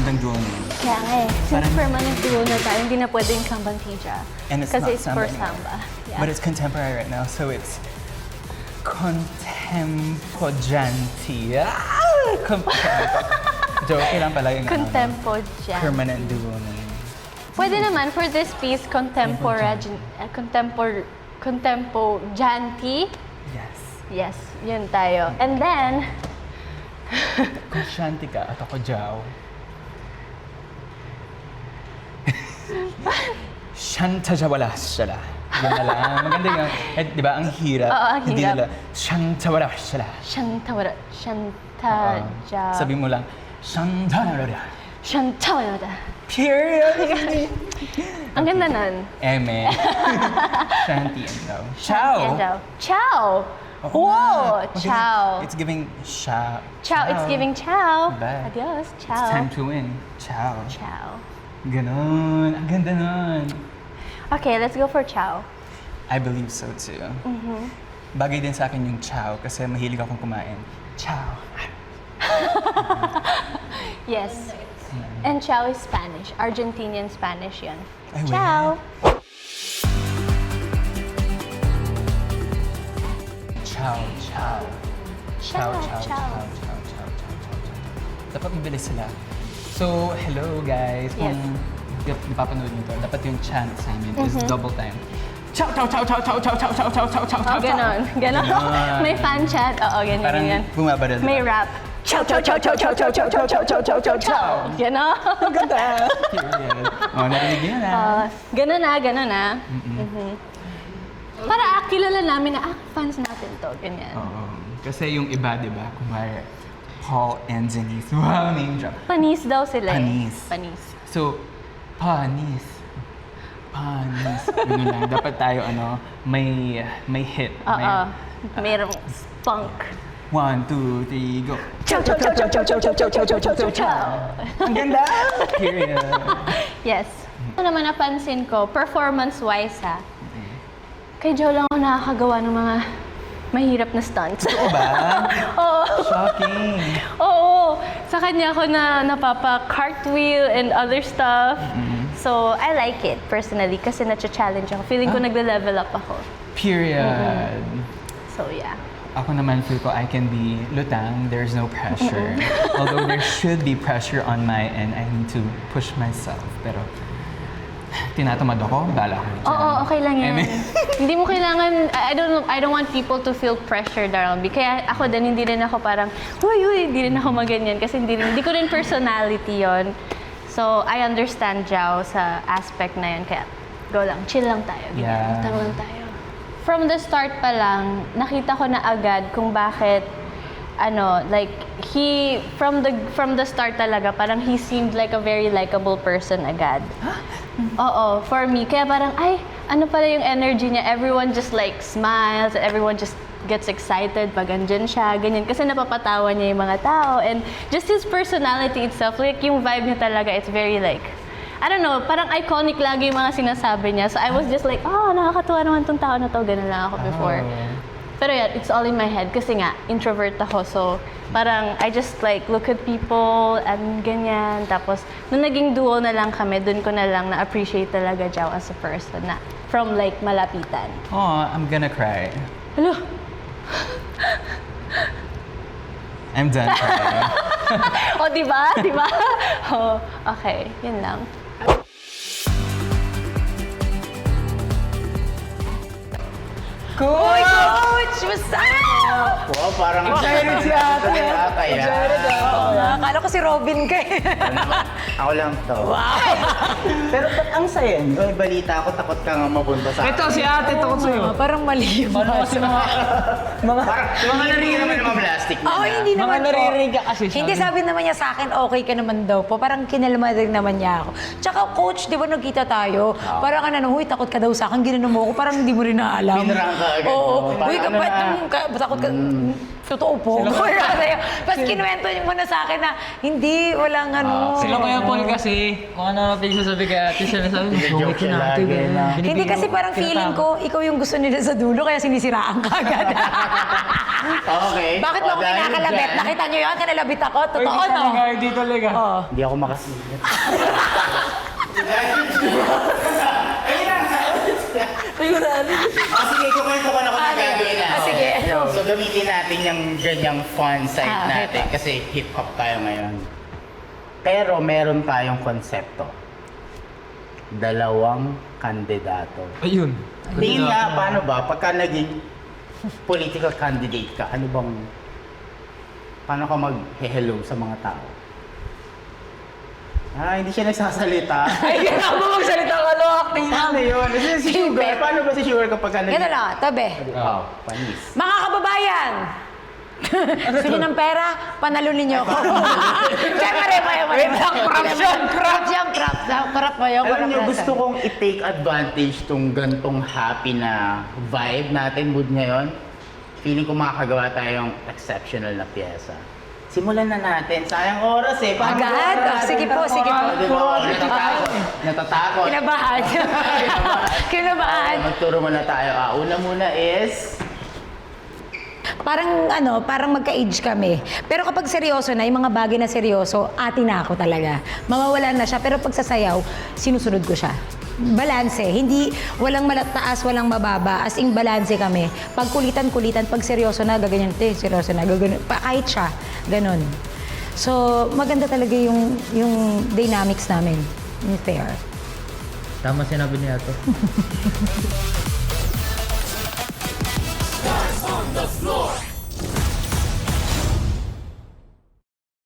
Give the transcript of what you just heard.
magandang duo name. Kaya nga eh, since permanent duo na tayo, hindi na pwede yung Sambang-Tija. And it's Kasi not it's samba for anymore. samba. Yeah. But it's contemporary right now, so it's Contempojanti. Joke lang pala yung Contempo Jam. permanent duo name. Pwede naman for this piece, Contempo Janti. Yes. Yes, yun tayo. And then, Kung Shanti ka at ako Jao. Shanta Jawala Shala. Yun na lang. Maganda yun. Eh, di ba, ang hirap. Oo, ang Hindi hirap. nila, Shanta Wala Shala. Shanta Ja. Sabi mo lang, Shanta Wala. Shanta. Period. Ang ganda nun. Eme. Shanti and Jao. Ciao! Yan daw. Ciao! Oo Whoa! nga. Okay, Ciao. It's giving ciao. Ciao. It's giving ciao. Bye. Adios. It's Ciao. time to win. Ciao. Ciao. Ganon. Ang ganda nun. Okay, let's go for ciao. I believe so too. Bagay din sa akin yung ciao kasi mahilig akong kumain. Ciao. Yes. And ciao is Spanish. Argentinian Spanish yan. Ay, Ciao. Ciao, ciao. Ciao, ciao. ciao. Dapat mabilis sila. So, hello guys. Yes. Kung napapanood nyo to, dapat yung chant sa amin is double time. Ciao, ciao, ciao, ciao, ciao, ciao, ciao, ciao, ciao, ciao, ciao, Oh, ganon. Ganon. Ganon. May fan chat. Oo, ganyan, Parang ganyan. bumabara. May rap. Ciao, ciao, ciao, ciao, ciao, ciao, ciao, ciao, ciao, ciao, ciao, ciao, ciao. Ganon. Ang ganda. Period. Oh, narinig niyo na. Ganon na, ganon na. Para kilala namin na, fans natin to. Ganyan. Oo. Kasi yung iba, di ba? Kumari, Paul and Denise. Wow, name drop. Panis daw sila eh. Panis. Panis. So, panis. Panis. Yun lang. Dapat tayo, may hit. Oo. Mayroong spunk. 1, 2, 3, go. Ciao, ciao, ciao, ciao, ciao, ciao, ciao, ciao, ciao, ciao, ciao, ciao. Ang ganda! Period. Yes. Ito naman napansin ko, performance-wise ha, kay Joe lang ako nakakagawa ng mga mahirap na stunts. Oo ba? Oo. Shocking. Oo. Sa kanya ako na napapa-cartwheel and other stuff. So, I like it personally kasi na-challenge ako. Feeling ko nagle-level up ako. Period. So, yeah. Ako naman feel ko I can be lutang, there's no pressure. Although there should be pressure on my end, I need to push myself. Pero tinatamad ako, bala ko dyan. Oo, okay lang yan. I mean- Hindi mo kailangan, I don't want people to feel pressured around me. Kaya ako din, hindi rin ako parang, huy, hindi rin ako maganyan. Kasi hindi ko rin personality yon. So, I understand, Jao, sa aspect na yun. Kaya, go lang, chill lang tayo. Yeah. Utang lang tayo. From the start pa lang, nakita ko na agad kung bakit, like, from the start talaga, parang he seemed like a very likable person agad. Oo, for me. Kaya parang, ay, ano pala yung energy niya? Everyone just like smiles, everyone just gets excited pag andyan siya, ganyan. Kasi napapatawa niya yung mga tao. And just his personality itself, like yung vibe niya talaga, it's very like, I don't know, parang iconic lagi yung mga sinasabi niya. So I was just like, nakakatuwa naman tong tao na to. Ganun lang ako before. Pero yeah, it's all in my head kasi nga, introvert ako. So parang I just like look at people and ganyan. Tapos nung naging duo na lang kami, dun ko na lang na-appreciate talaga Jao as a person na from like malapitan. Oh, I'm gonna cry. Hello? I'm done crying. O, di ba? Di ba? Oh, okay, yun lang. Cool! Uy, Coach! Basta! Wow, parang Excited si ate. Excited Akala ko si Robin ka eh. Ako lang to. Pero ba't ang saya niyo? May balita ako, takot ka nga mapunta sa Ito, si ate, takot sa'yo. Parang mali yung basa. Parang hindi naman naman plastic na. Oo, hindi Mga naman po. naririnig ka kasi siya. Hindi, sabi naman niya sa akin, okay ka naman daw po. Parang kinalma din naman niya ako. Tsaka, coach, di ba nagkita tayo? Parang huy, takot ka daw sa akin, ginano mo ako, parang hindi mo rin naalam. Pinarang ka agad. Oo. Parang Uy, ba't takot ka? Totoo po. Tapos kinuwento niyo muna sa akin na, hindi, walang Sila Kuya Paul kasi, kung ano pinagsasabi kay ate, sila sabi, Joke okay siya na ate. lagi ganyan. na. Hindi kasi parang feeling ko, ikaw yung gusto nila sa dulo, kaya sinisiraan ka agad. Okay. Bakit mo ako dahil kinakalabit? dyan, Nakita niyo yun? Kinalabit ako? Totoo, no? Hindi talaga. Oo. Hindi ako makasingit. Sige, kukwento ko na kung ano gagawin na. Sige. So, gamitin natin yung ganyang fun site Ah, natin hip-hop. kasi hip-hop tayo ngayon. Pero meron tayong konsepto. 2 kandidato. Ayun. Tingin nga, paano ba, pagka naging political candidate ka, paano ka mag-hello sa mga tao? Hindi siya nagsasalita. Ay, kailangan mo magsalita ka, lo, acting lang. Ano yun? Si Sugar, paano ba si Sugar kapag ka Ganun lang, tabi. Wow, panis. Mga kababayan! Sili ng pera, panalunin niyo ako. Siyempre, wait lang, corrupt mo yung Alam niyo, gusto kong i-take advantage tong gantong happy na vibe natin, mood ngayon. Feeling ko makakagawa tayong exceptional na pyesa. Simulan na natin. Sayang oras eh. Paano Agad? ba? Sige po, sige po. Natatakot. Kinabahan. Kinabahan. Magturo muna tayo. Una muna is... Parang magka-age kami. Pero kapag seryoso na, yung mga bagay na seryoso, ati na ako talaga. Mawawalan na siya. Pero pag sasayaw, sinusunod ko siya. Balanse. Hindi, walang malataas, walang mababa. As in, balanse kami. Pag kulitan-kulitan, pag seryoso na, gaganyan. Seryoso na, gaganyan. Kahit siya, ganon. So, maganda talaga yung dynamics namin. Yung fair. Tama sinabi niya to. On the floor.